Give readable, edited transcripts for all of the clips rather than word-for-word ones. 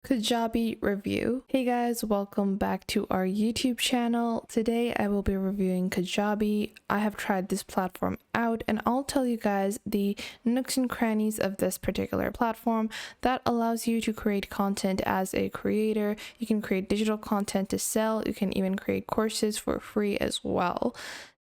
Kajabi review. Hey guys, welcome back to our YouTube channel. Today I will be reviewing Kajabi. I have tried this platform out and I'll tell you guys the nooks and crannies of this particular platform that allows you to create content as a creator. You can create digital content to sell. You can even create courses for free as well.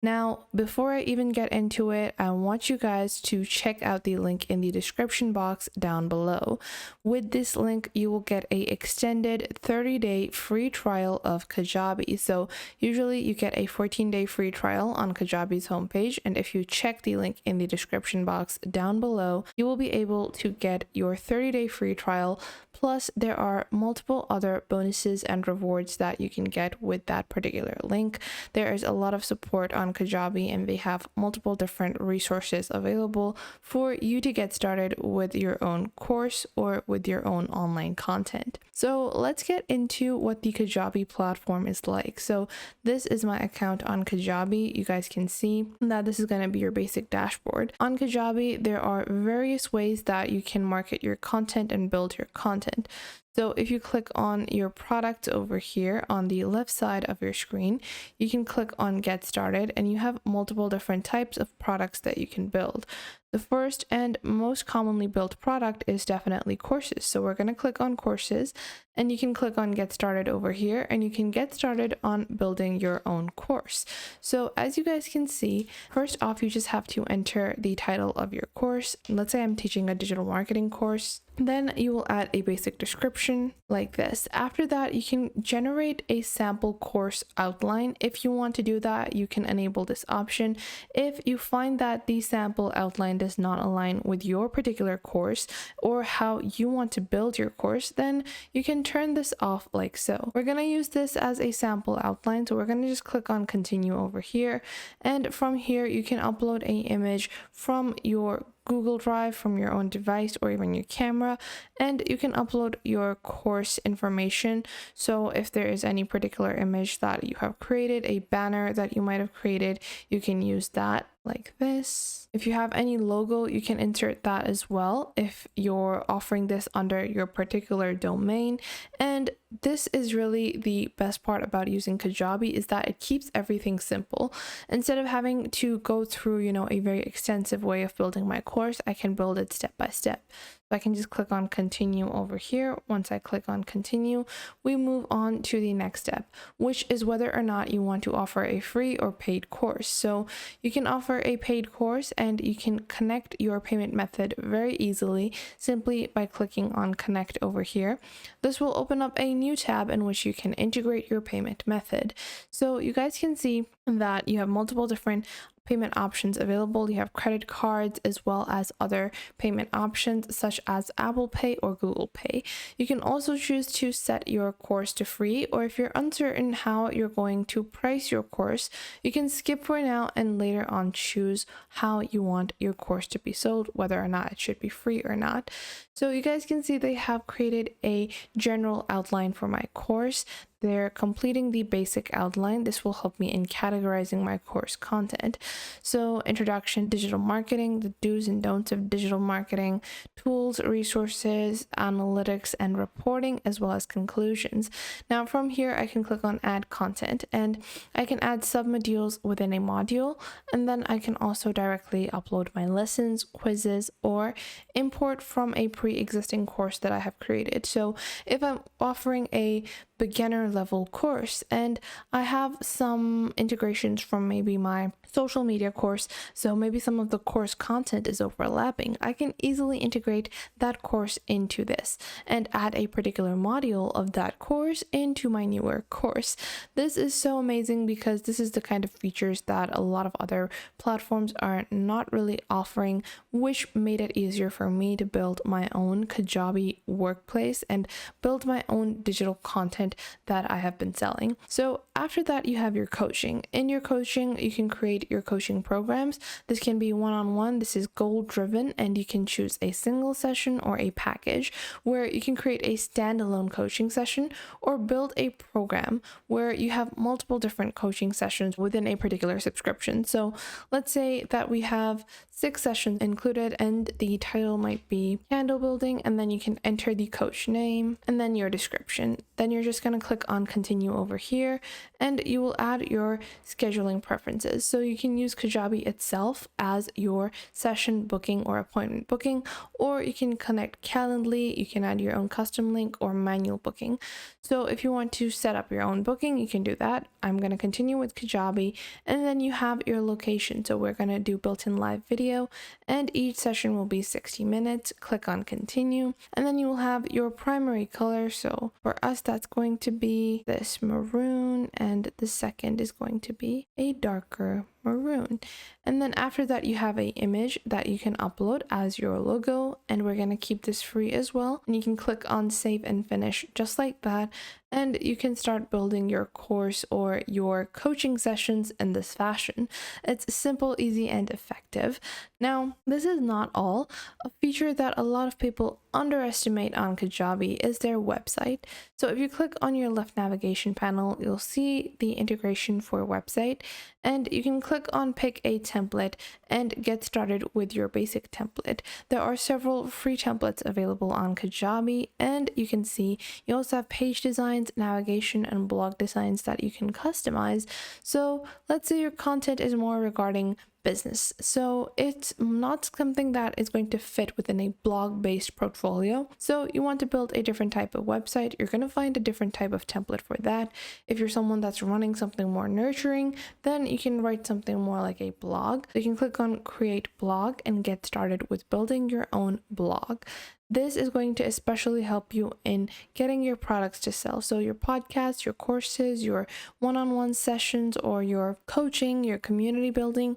Now, before I even get into it, I want you guys to check out the link in the description box down below. With this link, you will get an extended 30-day free trial of Kajabi. So usually you get a 14-day free trial on Kajabi's homepage. And if you check the link in the description box down below, you will be able to get your 30-day free trial. Plus, there are multiple other bonuses and rewards that you can get with that particular link. There is a lot of support on Kajabi and they have multiple different resources available for you to get started with your own course or with your own online content. So let's get into what the Kajabi platform is like. So this is my account on Kajabi. You guys can see that this is going to be your basic dashboard. On Kajabi, there are various ways that you can market your content and build your content. So if you click on your product over here on the left side of your screen, you can click on Get Started and you have multiple different types of products that you can build. The first and most commonly built product is definitely courses. So we're going to click on courses and you can click on Get Started over here and you can get started on building your own course. So as you guys can see, first off, you just have to enter the title of your course. Let's say I'm teaching a digital marketing course. Then you will add a basic description like this. After that, you can generate a sample course outline. If you want to do that, you can enable this option. If you find that the sample outline does not align with your particular course or how you want to build your course, then you can turn this off like so. We're going to use this as a sample outline. So we're going to just click on continue over here. And from here, you can upload an image from your Google Drive, from your own device or even your camera, and you can upload your course information. So if there is any particular image that you have created, a banner that you might have created, you can use that like this. If you have any logo, you can insert that as well if you're offering this under your particular domain. And this is really the best part about using Kajabi, is that it keeps everything simple. Instead of having to go through, a very extensive way of building my course, I can build it step by step. So I can just click on continue over here. Once I click on continue, we move on to the next step, which is whether or not you want to offer a free or paid course. So you can offer a paid course and you can connect your payment method very easily simply by clicking on connect over here. This will open up a new tab in which you can integrate your payment method. So you guys can see that you have multiple different payment options available. You have credit cards as well as other payment options such as Apple Pay or Google Pay. You can also choose to set your course to free, or if you're uncertain how you're going to price your course, you can skip for now and later on choose how you want your course to be sold, whether or not it should be free or not. So you guys can see they have created a general outline for my course. They're completing the basic outline. This will help me in categorizing my course content. So introduction, digital marketing, the do's and don'ts of digital marketing, tools, resources, analytics, and reporting, as well as conclusions. Now from here, I can click on add content and I can add submodules within a module. And then I can also directly upload my lessons, quizzes, or import from a pre-existing course that I have created. So if I'm offering a beginner level course and I have some integrations from maybe my social media course, so maybe some of the course content is overlapping, I can easily integrate that course into this and add a particular module of that course into my newer course. This is so amazing because this is the kind of features that a lot of other platforms are not really offering, which made it easier for me to build my own Kajabi workplace and build my own digital content that that I have been selling. So after that, you have your coaching. In your coaching, you can create your coaching programs. This can be one-on-one. This is goal driven, and you can choose a single session or a package where you can create a standalone coaching session or build a program where you have multiple different coaching sessions within a particular subscription. So let's say that we have 6 sessions included, and the title might be candle building, and then you can enter the coach name and then your description. Then you're just going to click on continue over here, and you will add your scheduling preferences. So you can use Kajabi itself as your session booking or appointment booking, or you can connect Calendly. You can add your own custom link or manual booking. So if you want to set up your own booking, you can do that. I'm going to continue with Kajabi, and then you have your location. So we're going to do built-in live video, and each session will be 60 minutes. Click on continue, and then you will have your primary color. So for us, that's going to be this maroon, and the second is going to be a darker maroon. And then after that, you have an image that you can upload as your logo, and we're going to keep this free as well. And you can click on save and finish just like that, and you can start building your course or your coaching sessions in this fashion. It's simple, easy, and effective. Now, this is not all. A feature that a lot of people underestimate on Kajabi is their website. So if you click on your left navigation panel, you'll see the integration for website, and you can click on pick a template and get started with your basic template. There are several free templates available on Kajabi, and you can see you also have page designs, navigation, and blog designs that you can customize. So let's say your content is more regarding business. So it's not something that is going to fit within a blog-based portfolio. So you want to build a different type of website. You're going to find a different type of template for that. If you're someone that's running something more nurturing, then you can write something more like a blog. So you can click on create blog and get started with building your own blog. This is going to especially help you in getting your products to sell. So your podcasts, your courses, your one-on-one sessions, or your coaching, your community building,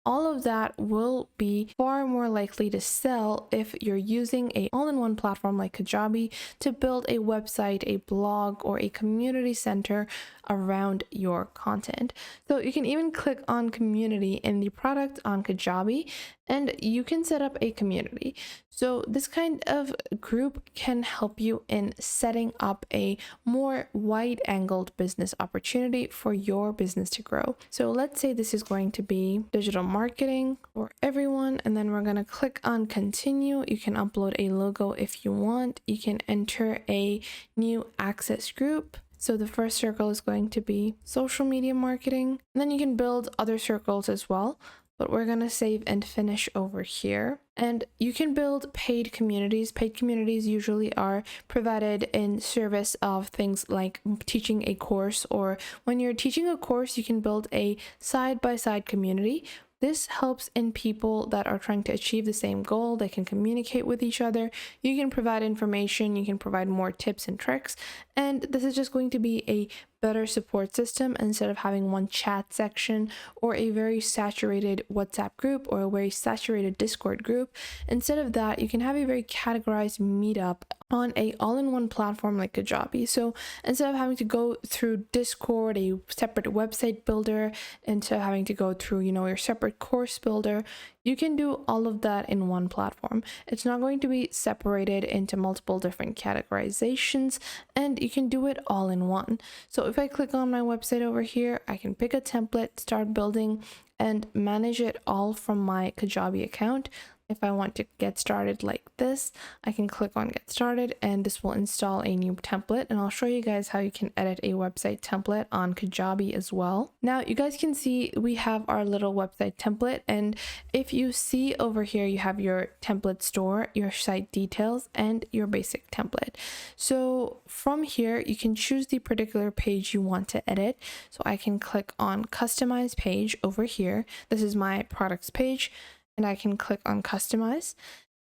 all of that will be far more likely to sell if you're using a all-in-one platform like Kajabi to build a website, a blog, or a community center around your content. So you can even click on community in the product on Kajabi, and you can set up a community. So this kind of group can help you in setting up a more wide-angled business opportunity for your business to grow. So let's say this is going to be digital marketing for everyone, and then we're going to click on continue. You can upload a logo if you want. You can enter a new access group. So the first circle is going to be social media marketing, and then you can build other circles as well. But we're going to save and finish over here. And you can build paid communities. Paid communities usually are provided in service of things like teaching a course, or when you're teaching a course, you can build a side-by-side community. This helps in people that are trying to achieve the same goal. They can communicate with each other. You can provide information. You can provide more tips and tricks. And this is just going to be a better support system instead of having one chat section or a very saturated WhatsApp group or a very saturated Discord group. Instead of that, you can have a very categorized meetup on a all-in-one platform like Kajabi. So instead of having to go through Discord, a separate website builder, instead of having to go through, your separate course builder, you can do all of that in one platform. It's not going to be separated into multiple different categorizations, and you can do it all in one. So if I click on my website over here, I can pick a template, start building, and manage it all from my Kajabi account. If I want to get started like this, I can click on get started, and this will install a new template, and I'll show you guys how you can edit a website template on Kajabi as well. Now you guys can see we have our little website template, and if you see over here, you have your template store, your site details, and your basic template. So from here, you can choose the particular page you want to edit. So I can click on customize page over here. This is my products page, and I can click on customize.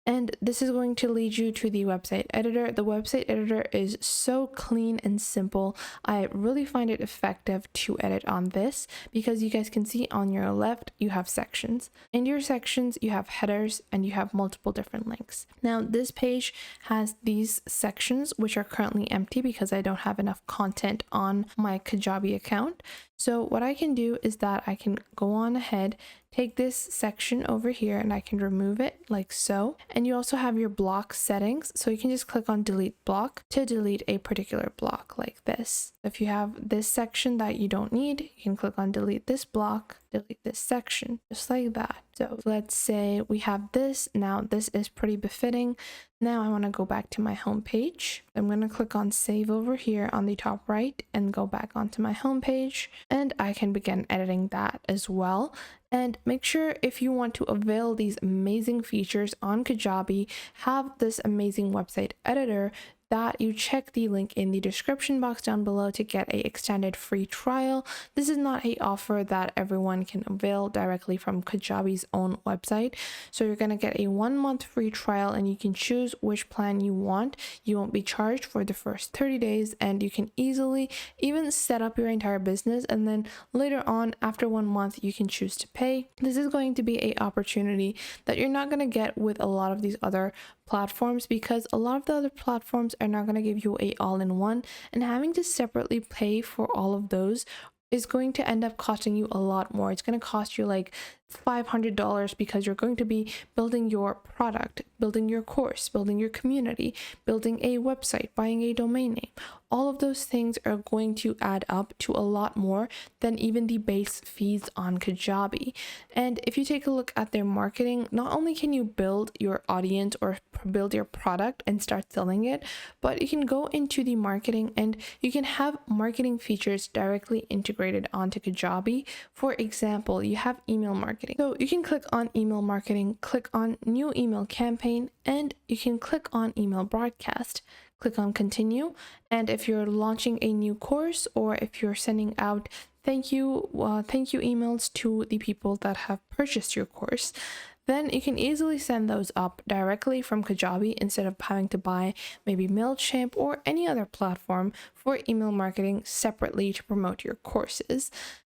And this is going to lead you to the website editor. The website editor is so clean and simple. I really find it effective to edit on this because you guys can see on your left, you have sections. In your sections, you have headers and you have multiple different links. Now, this page has these sections, which are currently empty because I don't have enough content on my Kajabi account. So what I can do is that I can go on ahead, take this section over here, and I can remove it like so. And you also have your block settings. So you can just click on delete block to delete a particular block like this. If you have this section that you don't need, you can click on delete this block, delete this section, just like that. So let's say we have this. Now this is pretty befitting. Now I want to go back to my home page. I'm going to click on save over here on the top right and go back onto my home page, and I can begin editing that as well. And make sure, if you want to avail these amazing features on Kajabi, have this amazing website editor, that you check the link in the description box down below to get a extended free trial. This is not an offer that everyone can avail directly from Kajabi's own website. So you're going to get a 1 month free trial and you can choose which plan you want. You won't be charged for the first 30 days and you can easily even set up your entire business, and then later on after 1 month you can choose to pay. This is going to be an opportunity that you're not going to get with a lot of these other platforms, because a lot of the other platforms are not going to give you a all-in-one, and having to separately pay for all of those is going to end up costing you a lot more. It's going to cost you like $500 because you're going to be building your product, building your course, building your community, building a website, buying a domain name. All of those things are going to add up to a lot more than even the base fees on Kajabi. And if you take a look at their marketing, not only can you build your audience or build your product and start selling it, but you can go into the marketing and you can have marketing features directly integrated onto Kajabi. For example, you have email marketing. So you can click on email marketing, click on new email campaign, and you can click on email broadcast. Click on continue, and if you're launching a new course or if you're sending out thank you emails to the people that have purchased your course, then you can easily send those up directly from Kajabi instead of having to buy maybe MailChimp or any other platform for email marketing separately to promote your courses.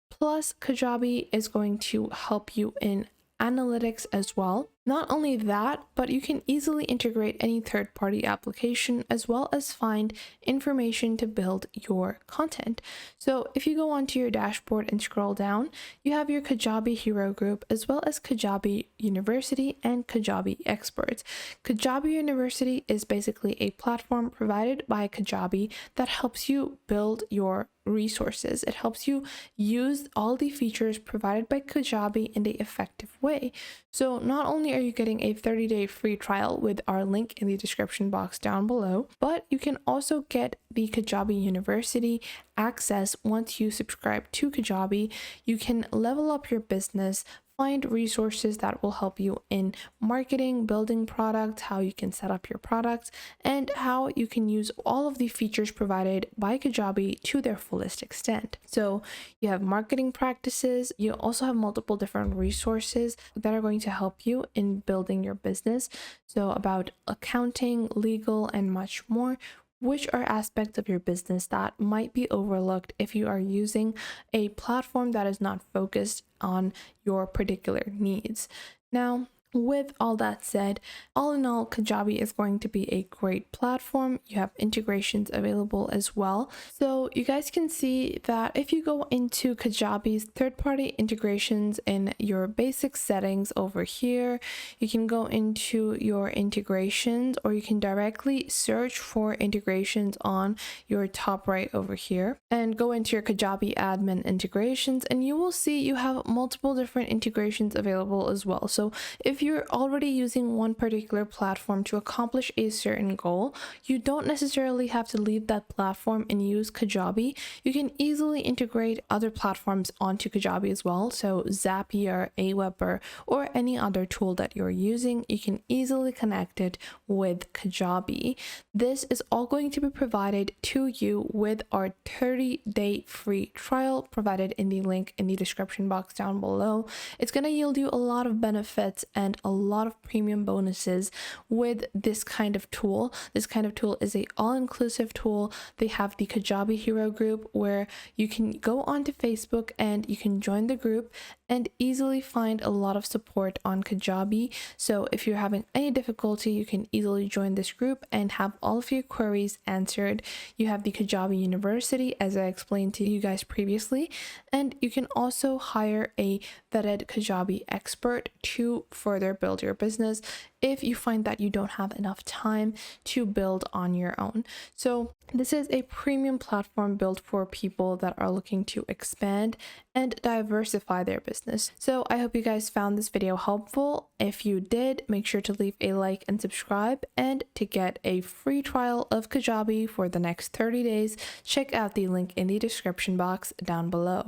Plus, Kajabi is going to help you in analytics as well. Not only that, but you can easily integrate any third-party application as well as find information to build your content. So if you go onto your dashboard and scroll down, you have your Kajabi Hero Group as well as Kajabi University and Kajabi Experts. Kajabi University is basically a platform provided by Kajabi that helps you build your resources. It helps you use all the features provided by Kajabi in an effective way. So not only are you getting a 30-day free trial with our link in the description box down below, but you can also get the Kajabi University access once you subscribe to Kajabi. You can level up your business, find resources that will help you in marketing, building products, how you can set up your products, and how you can use all of the features provided by Kajabi to their fullest extent. So you have marketing practices, you also have multiple different resources that are going to help you in building your business. So about accounting, legal, and much more, which are aspects of your business that might be overlooked if you are using a platform that is not focused on your particular needs. Now, with all that said, all in all, Kajabi is going to be a great platform. You have integrations available as well. So you guys can see that if you go into Kajabi's third-party integrations in your basic settings over here, you can go into your integrations, or you can directly search for integrations on your top right over here and go into your Kajabi admin integrations, and you will see you have multiple different integrations available as well. So if you're already using one particular platform to accomplish a certain goal, you don't necessarily have to leave that platform and use Kajabi. You can easily integrate other platforms onto Kajabi as well. So Zapier, Aweber, or any other tool that you're using, you can easily connect it with Kajabi. This is all going to be provided to you with our 30-day free trial provided in the link in the description box down below. It's going to yield you a lot of benefits and and a lot of premium bonuses with this kind of tool. This kind of tool is a all-inclusive tool. They have the Kajabi Hero group where you can go onto Facebook and you can join the group and easily find a lot of support on Kajabi. So if you're having any difficulty, you can easily join this group and have all of your queries answered. You have the Kajabi University, as I explained to you guys previously, and you can also hire a vetted Kajabi expert to further build your business if you find that you don't have enough time to build on your own. So this is a premium platform built for people that are looking to expand and diversify their business. So I hope you guys found this video helpful. If you did, make sure to leave a like and subscribe, and to get a free trial of Kajabi for the next 30 days, check out the link in the description box down below.